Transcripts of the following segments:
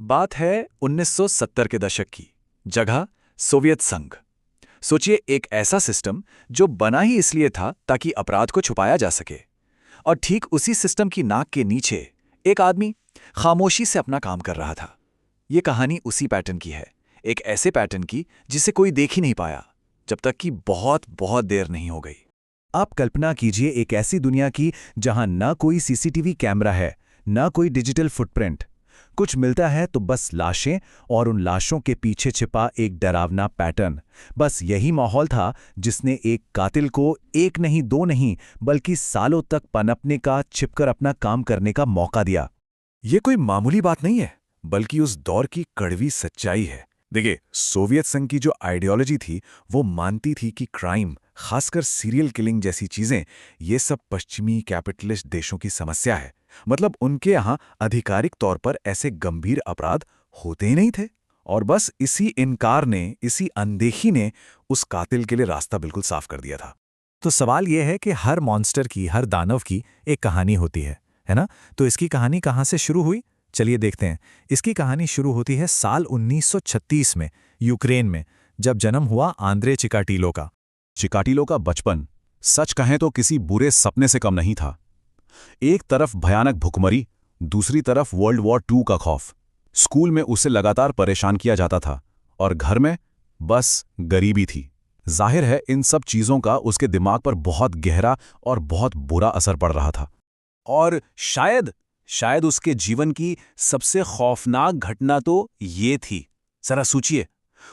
बात है 1970 के दशक की। जगह सोवियत संघ। सोचिए, एक ऐसा सिस्टम जो बना ही इसलिए था ताकि अपराध को छुपाया जा सके। और ठीक उसी सिस्टम की नाक के नीचे एक आदमी खामोशी से अपना काम कर रहा था। ये कहानी उसी पैटर्न की है, एक ऐसे पैटर्न की जिसे कोई देख ही नहीं पाया जब तक कि बहुत बहुत देर नहीं हो गई। आप कल्पना कीजिए एक ऐसी दुनिया की जहां ना कोई सीसीटीवी कैमरा है, ना कोई डिजिटल फुटप्रिंट। कुछ मिलता है तो बस लाशें और उन लाशों के पीछे छिपा एक डरावना पैटर्न। बस यही माहौल था जिसने एक कातिल को एक नहीं, दो नहीं, बल्कि सालों तक पनपने का, छिपकर अपना काम करने का मौका दिया। ये कोई मामूली बात नहीं है, बल्कि उस दौर की कड़वी सच्चाई है। देखिए, सोवियत संघ की जो आइडियोलॉजी थी वो मानती थी कि क्राइम, खासकर सीरियल किलिंग जैसी चीजें, ये सब पश्चिमी कैपिटलिस्ट देशों की समस्या है। मतलब उनके यहाँ आधिकारिक तौर पर ऐसे गंभीर अपराध होते ही नहीं थे। और बस इसी इनकार ने, इसी अनदेखी ने उस कातिल के लिए रास्ता बिल्कुल साफ कर दिया था। तो सवाल यह है कि हर मॉन्स्टर की, हर दानव की एक कहानी होती है ना? तो इसकी कहानी कहाँ से शुरू हुई? चलिए देखते हैं। इसकी कहानी शुरू होती है साल 1936 में, यूक्रेन में, जब जन्म हुआ आंद्रे चिकाटिलो का। चिकाटिलो का बचपन सच कहें तो किसी बुरे सपने से कम नहीं था। एक तरफ भयानक भुखमरी, दूसरी तरफ वर्ल्ड वॉर 2 का खौफ। स्कूल में उसे लगातार परेशान किया जाता था और घर में बस गरीबी थी। जाहिर है इन सब चीजों का उसके दिमाग पर बहुत गहरा और बहुत बुरा असर पड़ रहा था। और शायद उसके जीवन की सबसे खौफनाक घटना तो ये थी। जरा सोचिए,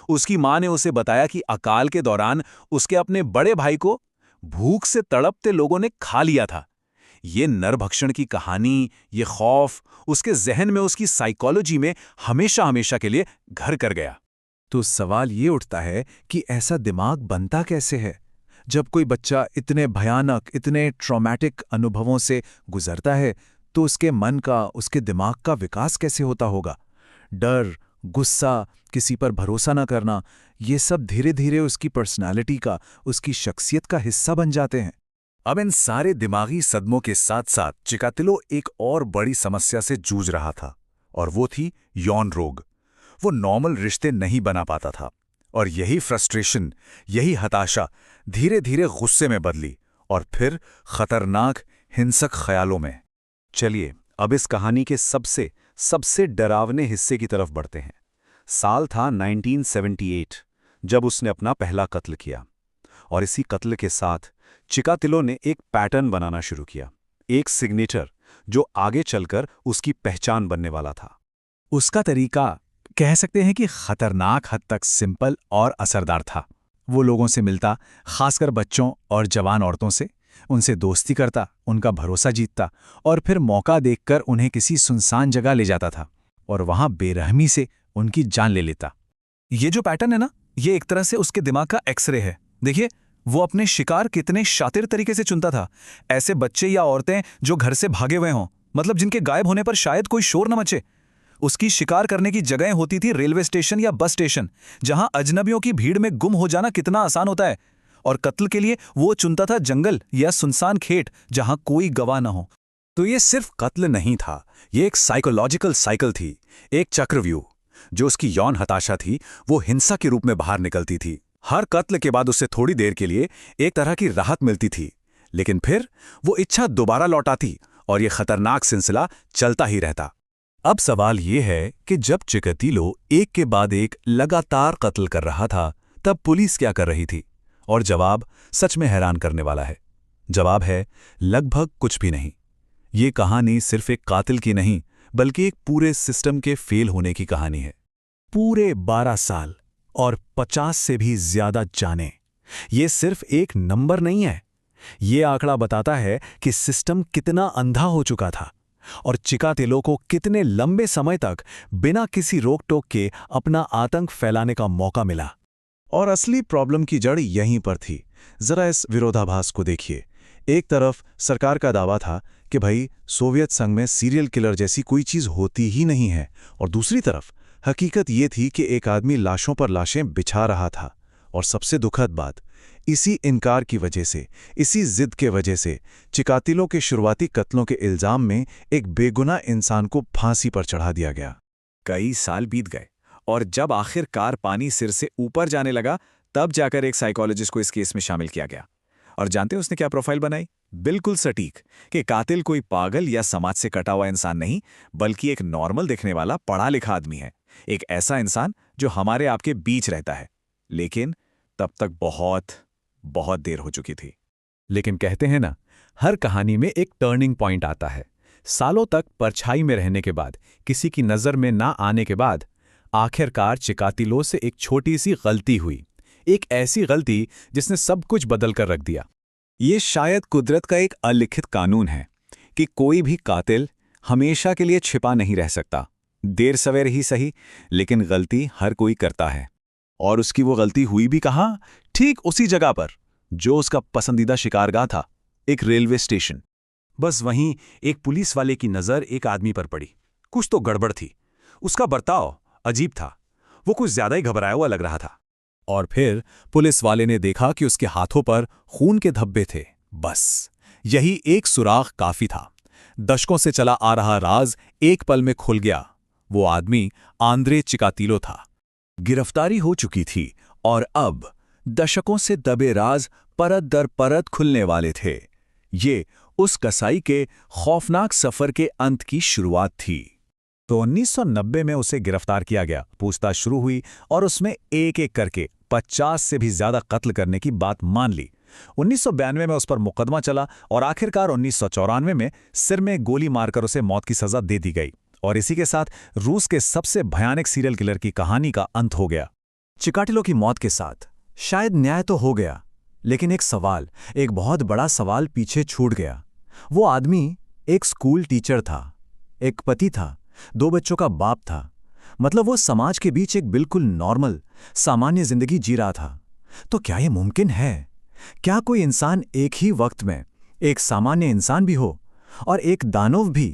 उसकी मां ने उसे बताया कि अकाल के दौरान उसके अपने बड़े भाई को भूख से तड़पते लोगों ने खा लिया था। ये नरभक्षण की कहानी, ये खौफ उसके जहन में, उसकी साइकोलॉजी में हमेशा हमेशा के लिए घर कर गया। तो सवाल ये उठता है कि ऐसा दिमाग बनता कैसे है? जब कोई बच्चा इतने भयानक, इतने ट्रॉमेटिक अनुभवों से गुजरता है तो उसके मन का, उसके दिमाग का विकास कैसे होता होगा? डर, गुस्सा, किसी पर भरोसा न करना, ये सब धीरे धीरे उसकी पर्सनालिटी का, उसकी शख्सियत का हिस्सा बन जाते हैं। अब इन सारे दिमागी सदमों के साथ साथ चिकातिलो एक और बड़ी समस्या से जूझ रहा था, और वो थी यौन रोग। वो नॉर्मल रिश्ते नहीं बना पाता था, और यही फ्रस्ट्रेशन, यही हताशा धीरे धीरे गुस्से में बदली और फिर खतरनाक हिंसक ख्यालों में। चलिए अब इस कहानी के सबसे डरावने हिस्से की तरफ बढ़ते हैं। साल था 1978 जब उसने अपना पहला कत्ल किया, और इसी कत्ल के साथ चिकातिलो ने एक पैटर्न बनाना शुरू किया, एक सिग्नेचर जो आगे चलकर उसकी पहचान बनने वाला था। उसका तरीका कह सकते हैं कि खतरनाक हद तक सिंपल और असरदार था। वो लोगों से मिलता, खासकर बच्चों और जवान औरतों से, उनसे दोस्ती करता, उनका भरोसा जीतता और फिर मौका देखकर उन्हें किसी सुनसान जगह ले जाता था और वहां बेरहमी से उनकी जान ले लेता। ये जो पैटर्न है ना, ये एक तरह से उसके दिमाग का एक्सरे है। देखिए, वो अपने शिकार कितने शातिर तरीके से चुनता था। ऐसे बच्चे या औरतें जो घर से भागे हुए हों, मतलब जिनके गायब होने पर शायद कोई शोर न मचे। उसकी शिकार करने की जगहें होती थी रेलवे स्टेशन या बस स्टेशन, जहां अजनबियों की भीड़ में गुम हो जाना कितना आसान होता है। और कत्ल के लिए वो चुनता था जंगल या सुनसान खेत जहां कोई गवाह न हो। तो ये सिर्फ कत्ल नहीं था, ये एक साइकोलॉजिकल साइकिल थी, एक चक्रव्यूह। जो उसकी यौन हताशा थी वो हिंसा के रूप में बाहर निकलती थी। हर कत्ल के बाद उसे थोड़ी देर के लिए एक तरह की राहत मिलती थी, लेकिन फिर वो इच्छा दोबारा लौट आती और ये खतरनाक सिलसिला चलता ही रहता। अब सवाल ये है कि जब चिकातिलो एक के बाद एक लगातार कत्ल कर रहा था, तब पुलिस क्या कर रही थी? और जवाब सच में हैरान करने वाला है। जवाब है लगभग कुछ भी नहीं। ये कहानी सिर्फ एक कातिल की नहीं, बल्कि एक पूरे सिस्टम के फेल होने की कहानी है। पूरे 12 साल और 50 से भी ज्यादा जाने। ये सिर्फ एक नंबर नहीं है, ये आंकड़ा बताता है कि सिस्टम कितना अंधा हो चुका था और चिकातिलो को कितने लंबे समय तक बिना किसी रोक टोक के अपना आतंक फैलाने का मौका मिला। और असली प्रॉब्लम की जड़ यहीं पर थी। जरा इस विरोधाभास को देखिए। एक तरफ सरकार का दावा था कि भाई सोवियत संघ में सीरियल किलर जैसी कोई चीज होती ही नहीं है, और दूसरी तरफ हकीकत ये थी कि एक आदमी लाशों पर लाशें बिछा रहा था। और सबसे दुखद बात, इसी इनकार की वजह से, इसी जिद के वजह से चिकातिलो के शुरुआती कत्लों के इल्जाम में एक बेगुनाह इंसान को फांसी पर चढ़ा दिया गया। कई साल बीत गए और जब आखिरकार पानी सिर से ऊपर जाने लगा, तब जाकर एक साइकोलॉजिस्ट को इस केस में शामिल किया गया। और जानते हैं उसने क्या प्रोफाइल बनाई? बिल्कुल सटीक, कि कातिल कोई पागल या समाज से कटा हुआ इंसान नहीं, बल्कि एक नॉर्मल दिखने वाला पढ़ा लिखा आदमी है। एक ऐसा इंसान जो हमारे आपके बीच रहता है। लेकिन तब तक बहुत बहुत देर हो चुकी थी। लेकिन कहते हैं ना, हर कहानी में एक टर्निंग पॉइंट आता है। सालों तक परछाई में रहने के बाद, किसी की नज़र में ना आने के बाद, आखिरकार चिकातिलो से एक छोटी सी गलती हुई। एक ऐसी गलती जिसने सब कुछ बदल कर रख दिया। ये शायद कुदरत का एक अलिखित कानून है कि कोई भी कातिल हमेशा के लिए छिपा नहीं रह सकता। देर सवेर ही सही, लेकिन गलती हर कोई करता है। और उसकी वो गलती हुई भी कहाँ? ठीक उसी जगह पर जो उसका पसंदीदा शिकारगाह था, एक रेलवे स्टेशन। बस वहीं एक पुलिस वाले की नज़र एक आदमी पर पड़ी। कुछ तो गड़बड़ थी। उसका बर्ताव अजीब था। वो कुछ ज्यादा ही घबराया हुआ लग रहा था। और फिर पुलिस वाले ने देखा कि उसके हाथों पर खून के धब्बे थे। बस यही एक सुराग काफी था। दशकों से चला आ रहा राज एक पल में खुल गया। वो आदमी आंद्रे चिकातिलो था। गिरफ्तारी हो चुकी थी और अब दशकों से दबे राज परत दर परत खुलने वाले थे। ये उस कसाई के खौफनाक सफर के अंत की शुरुआत थी। तो 1990 में उसे गिरफ्तार किया गया। पूछताछ शुरू हुई और उसमें एक एक करके 50 से भी ज्यादा कत्ल करने की बात मान ली। 1992 में उस पर मुकदमा चला और आखिरकार 1994 में सिर में गोली मारकर उसे मौत की सजा दे दी गई। और इसी के साथ रूस के सबसे भयानक सीरियल किलर की कहानी का अंत हो गया। चिकातिलो की मौत के साथ शायद न्याय तो हो गया, लेकिन एक सवाल, एक बहुत बड़ा सवाल पीछे छूट गया। वो आदमी एक स्कूल टीचर था, एक पति था, 2 बच्चों का बाप था। मतलब वो समाज के बीच एक बिल्कुल नॉर्मल, सामान्य जिंदगी जी रहा था। तो क्या ये मुमकिन है? क्या कोई इंसान एक ही वक्त में एक सामान्य इंसान भी हो और एक दानव भी?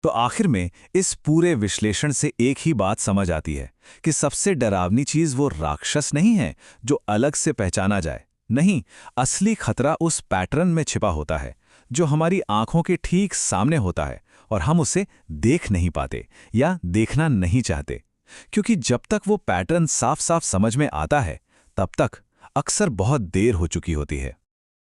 तो आखिर में इस पूरे विश्लेषण से एक ही बात समझ आती है कि सबसे डरावनी चीज वो राक्षस नहीं है जो अलग से पहचाना जाए। नहीं, असली खतरा उस पैटर्न में छिपा होता है जो हमारी आंखों के ठीक सामने होता है और हम उसे देख नहीं पाते या देखना नहीं चाहते। क्योंकि जब तक वो पैटर्न साफ साफ समझ में आता है, तब तक अक्सर बहुत देर हो चुकी होती है।